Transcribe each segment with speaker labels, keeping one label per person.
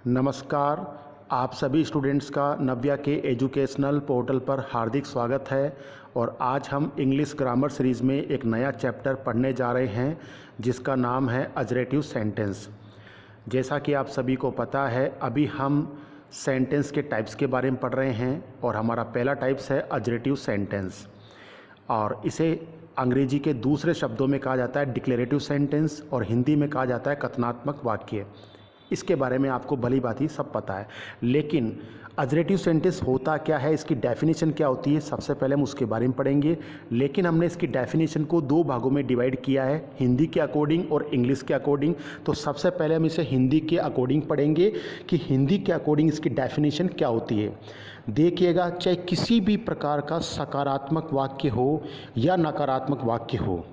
Speaker 1: नमस्कार। आप सभी स्टूडेंट्स का नव्या के एजुकेशनल पोर्टल पर हार्दिक स्वागत है। और आज हम इंग्लिश ग्रामर सीरीज़ में एक नया चैप्टर पढ़ने जा रहे हैं जिसका नाम है अजरेटिव सेंटेंस। जैसा कि आप सभी को पता है, अभी हम सेंटेंस के टाइप्स के बारे में पढ़ रहे हैं और हमारा पहला टाइप्स है अजरेटिव सेंटेंस, और इसे अंग्रेजी के दूसरे शब्दों में कहा जाता है डिक्लेरेटिव सेंटेंस और हिंदी में कहा जाता है कथनात्मक वाक्य। इसके बारे में आपको भली भांति सब पता है, लेकिन अजरेटिव सेंटेंस होता क्या है, इसकी डेफिनेशन क्या होती है, सबसे पहले हम उसके बारे में पढ़ेंगे। लेकिन हमने इसकी डेफिनेशन को दो भागों में डिवाइड किया है, हिंदी के अकॉर्डिंग और इंग्लिश के अकॉर्डिंग। तो सबसे पहले हम इसे हिंदी के अकॉर्डिंग पढ़ेंगे कि हिंदी के अकॉर्डिंग इसकी डेफिनेशन क्या होती है। देखिएगा, चाहे किसी भी प्रकार का सकारात्मक वाक्य हो या नकारात्मक वाक्य हो,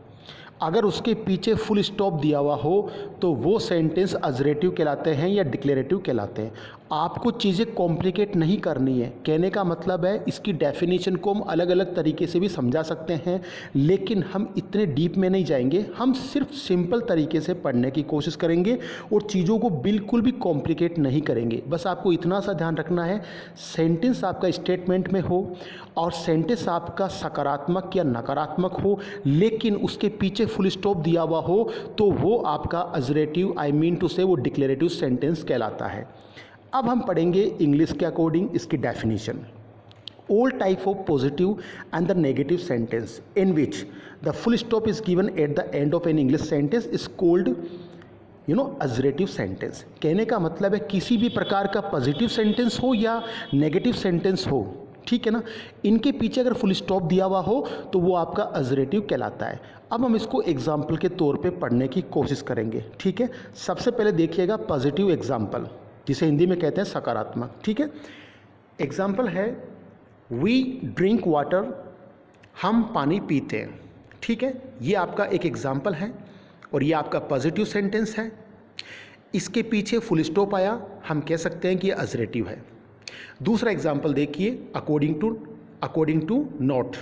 Speaker 1: अगर उसके पीछे फुल स्टॉप दिया हुआ हो तो वो सेंटेंस अजरेटिव कहलाते हैं या डिक्लेरेटिव कहलाते हैं। आपको चीज़ें कॉम्प्लिकेट नहीं करनी है। कहने का मतलब है, इसकी डेफिनेशन को हम अलग अलग तरीके से भी समझा सकते हैं, लेकिन हम इतने डीप में नहीं जाएंगे। हम सिर्फ सिंपल तरीके से पढ़ने की कोशिश करेंगे और चीज़ों को बिल्कुल भी कॉम्प्लिकेट नहीं करेंगे। बस आपको इतना सा ध्यान रखना है, सेंटेंस आपका स्टेटमेंट में हो और सेंटेंस आपका सकारात्मक या नकारात्मक हो, लेकिन उसके पीछे फुल स्टॉप दिया हुआ हो तो वो आपका अजरेटिव, आई मीन टू से वो डिक्लेरेटिव सेंटेंस कहलाता है। अब हम पढ़ेंगे इंग्लिश के अकॉर्डिंग इसकी definition. All type of positive and the negative sentence in which the full stop is given at the end of an English sentence is called assertive sentence. कहने का मतलब है, किसी भी प्रकार का पॉजिटिव सेंटेंस हो या नेगेटिव सेंटेंस हो, ठीक है ना, इनके पीछे अगर फुल स्टॉप दिया हुआ हो तो वो आपका अजरेटिव कहलाता है। अब हम इसको एग्जाम्पल के तौर पे पढ़ने की कोशिश करेंगे, ठीक है। सबसे पहले देखिएगा पॉजिटिव एग्जाम्पल, जिसे हिंदी में कहते हैं सकारात्मक, ठीक है। एग्जाम्पल है, वी ड्रिंक वाटर, हम पानी पीते हैं, ठीक है। ये आपका एक एग्जाम्पल है और ये आपका पॉजिटिव सेंटेंस है। इसके पीछे फुल स्टॉप आया, हम कह सकते हैं कि ये अजरेटिव है। दूसरा एग्जाम्पल देखिए, according to not,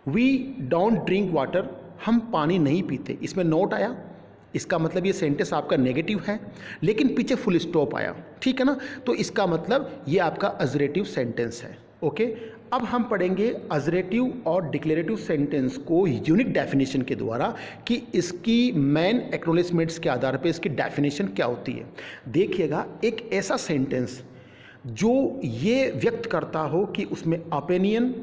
Speaker 1: we don't drink water, हम पानी नहीं पीते, इसमें नॉट आया, इसका मतलब ये सेंटेंस आपका नेगेटिव है, लेकिन पीछे फुल स्टॉप आया, ठीक है ना, तो इसका मतलब ये आपका अजरेटिव सेंटेंस है। ओके, अब हम पढ़ेंगे अजरेटिव और डिक्लेरेटिव सेंटेंस को यूनिक डेफिनेशन के द्वारा कि इसकी मेन एक्नॉलेजमेंट्स के आधार पर इसकी डेफिनेशन क्या होती है। देखिएगा, एक ऐसा सेंटेंस जो ये व्यक्त करता हो कि उसमें ओपिनियन,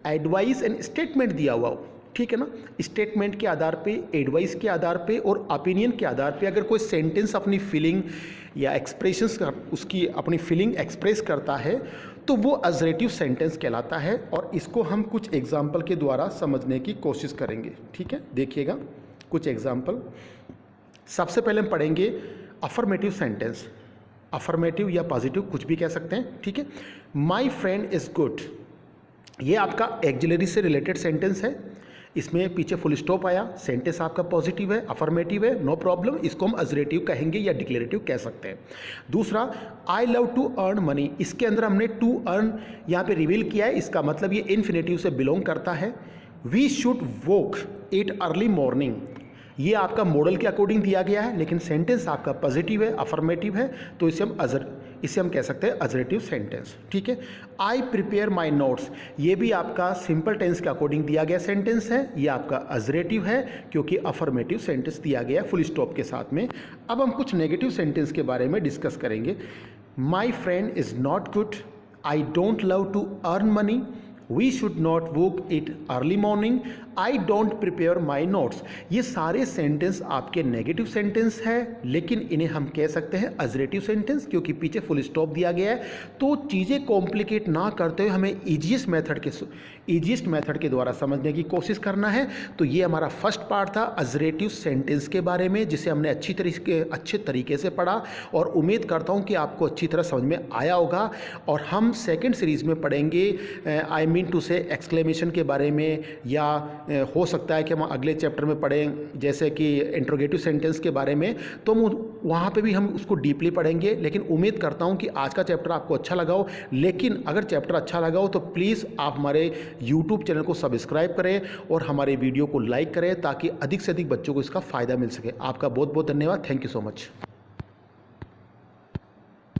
Speaker 1: एडवाइस एंड स्टेटमेंट दिया हुआ हो, ठीक है ना। स्टेटमेंट के आधार पे, एडवाइस के आधार पे और ओपिनियन के आधार पे अगर कोई सेंटेंस अपनी फीलिंग या एक्सप्रेशंस का, उसकी अपनी फीलिंग एक्सप्रेस करता है तो वो अजरेटिव सेंटेंस कहलाता है। और इसको हम कुछ एग्जाम्पल के द्वारा समझने की कोशिश करेंगे, ठीक है। देखिएगा कुछ एग्जाम्पल। सबसे पहले हम पढ़ेंगे अफर्मेटिव सेंटेंस, अफर्मेटिव या पॉजिटिव कुछ भी कह सकते हैं, ठीक है। माई फ्रेंड इज़ गुड, ये आपका एक्जिलरी से रिलेटेड सेंटेंस है, इसमें पीछे फुल स्टॉप आया, सेंटेंस आपका पॉजिटिव है, अफर्मेटिव है, नो प्रॉब्लम, इसको हम अजरेटिव कहेंगे या डिक्लेरेटिव कह सकते हैं। दूसरा, I love to earn money, इसके अंदर हमने टू अर्न यहाँ पे रिवील किया है, इसका मतलब ये इन्फिनेटिव से बिलोंग करता है। We should walk at early morning, ये आपका मॉडल के अकॉर्डिंग दिया गया है, लेकिन सेंटेंस आपका पॉजिटिव है, अफर्मेटिव है, तो इसे हम कह सकते हैं अजरेटिव सेंटेंस, ठीक है। आई प्रिपेयर माई नोट्स, ये भी आपका सिंपल टेंस के अकॉर्डिंग दिया गया सेंटेंस है, ये आपका अजरेटिव है क्योंकि अफर्मेटिव सेंटेंस दिया गया है फुल स्टॉप के साथ में। अब हम कुछ नेगेटिव सेंटेंस के बारे में डिस्कस करेंगे। My friend is not good, I don't love to earn money, we should not walk it early morning, I don't prepare my notes, ये सारे सेंटेंस आपके नेगेटिव सेंटेंस है, लेकिन इन्हें हम कह सकते हैं अजरेटिव सेंटेंस क्योंकि पीछे फुल स्टॉप दिया गया है। तो चीज़ें कॉम्प्लिकेट ना करते हुए हमें ईजीएस्ट मेथड के द्वारा समझने की कोशिश करना है। तो ये हमारा फर्स्ट पार्ट था अजरेटिव सेंटेंस के बारे में, जिसे हमने अच्छे तरीके से पढ़ा और उम्मीद करता हूँ कि आपको अच्छी तरह समझ में आया होगा। और हम सेकेंड सीरीज़ में पढ़ेंगे आई मीन टू से एक्सक्लेमेशन के बारे में, या हो सकता है कि हम अगले चैप्टर में पढ़ें जैसे कि इंट्रोगेटिव सेंटेंस के बारे में, तो वहाँ पे भी हम उसको डीपली पढ़ेंगे। लेकिन उम्मीद करता हूँ कि आज का चैप्टर आपको अच्छा लगा हो। लेकिन अगर चैप्टर अच्छा लगा हो तो प्लीज़ आप हमारे यूट्यूब चैनल को सब्सक्राइब करें और हमारे वीडियो को लाइक करें ताकि अधिक से अधिक बच्चों को इसका फ़ायदा मिल सके। आपका बहुत बहुत धन्यवाद। Thank you so much.